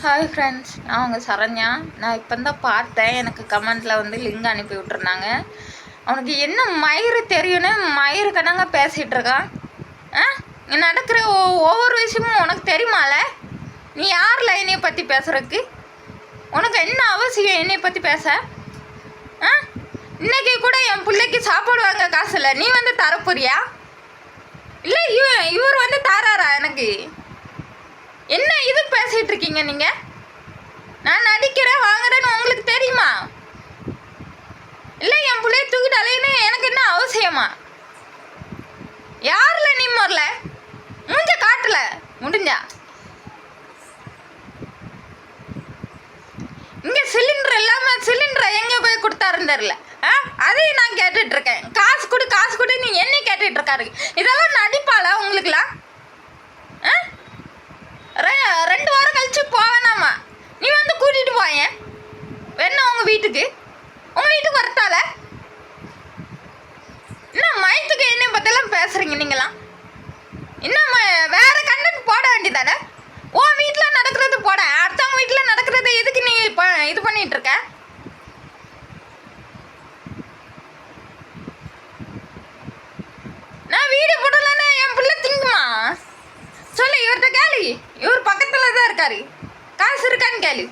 Hi friends, நான் உங்கள் சரண்யா. நான் இப்போ தான் பார்த்தேன், எனக்கு கமெண்ட்டில் வந்து லிங்க் அனுப்பி விட்டுருந்தாங்க. அவனுக்கு என்ன மயிறு தெரியும்னு மயிறு கணங்க பேசிகிட்டு இருக்கான். இங்கே நடக்கிற ஒவ்வொரு விஷயமும் உனக்கு தெரியுமால? நீ யாரில் என்னையை பற்றி பேசுகிறதுக்கு? உனக்கு என்ன அவசியம் என்னையை பற்றி பேச? இன்னைக்கு கூட என் பிள்ளைக்கு சாப்பாடு வாங்க காசு இல்லை, நீ வந்து தரப்போறியா? இல்லை இவர் வந்து தராரா எனக்கு? என்ன இது பேசிகிட்டு இருக்கீங்க நீங்கள்? நான் நடிக்கிறேன் வாங்குறேன்னு உங்களுக்கு தெரியுமா? இல்லை என் பிள்ளைய தூக்கிட்டு அலையின்னு எனக்கு என்ன அவசியமா? யாரில் நீ வரல? மூஞ்ச காட்டல முடிஞ்சா? இங்கே சிலிண்டர் இல்லாமல் சிலிண்டரை எங்கே போய் கொடுத்தாருன்னு தெரில. அதையும் நான் கேட்டுட்ருக்கேன். காசு கொடு நீ என்ன கேட்டுட்ருக்காரு. இதெல்லாம் நடிப்பாளா உங்களுக்குலாம்? 2 வாரம் கழிச்சு போவேனாமா. நீ வந்து கூட்டிகிட்டு போயேன் வேணா உங்கள் வீட்டுக்கு வரத்தால. என்ன மயத்துக்கு என்ன பற்றிலாம் பேசுகிறீங்க நீங்களாம்? இன்னும் வேறு கண்டென்ட் போட வேண்டியதானே? உன் வீட்டில் நடக்கிறது போட, அடுத்தவங்க வீட்டில் நடக்கிறது எதுக்கு நீ இது பண்ணிகிட்ருக்க? நான் வீடியோ போடலன்னா என் பிள்ளை திங்குமா? சொல்லு, இவர்கிட்ட கேளு. இவர் பக்கத்தில் தான் இருக்காரு. காசு இருக்கான்னு கேளு.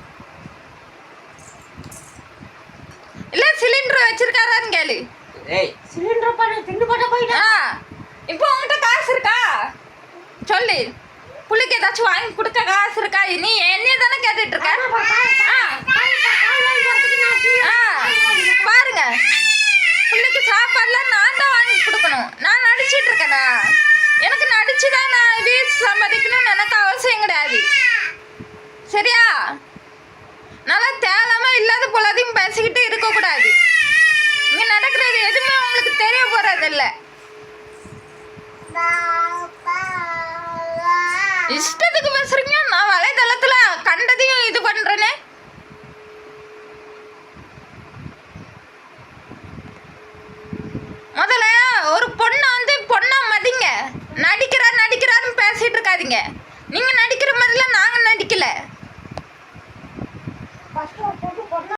இல்லை சிலிண்டர் வச்சிருக்காரான்னு கேளு. இப்போ உங்ககிட்ட காசு இருக்கா சொல்லு. பிள்ளைக்கு ஏதாச்சும் வாங்கி கொடுக்க காசு இருக்கா? நீ என்னைய தானே கேட்டுட்டு இருக்க. பாருங்க, பிள்ளைக்கு சாப்பாடுலாம் நான் தான் வாங்கி கொடுக்கணும். நான் நடிச்சிட்டு இருக்கேனா? எனக்கு நடிச்சுதான் நான் வீட்டு சம்பாதிக்கணும்னு எனக்கு அவசியம் கிடையாது. சரியா? நல்லா தேலாம இல்லாத போலாதையும் பேசிக்கிட்டு இருக்கக்கூடாது. இங்க நடக்கிறது எதுவுமே உங்களுக்கு தெரிய போறது இல்லை. இஷ்டத்துக்கு பேசுறீங்க. நான் வலைதளத்துல கண்டதையும் இது பண்றேன்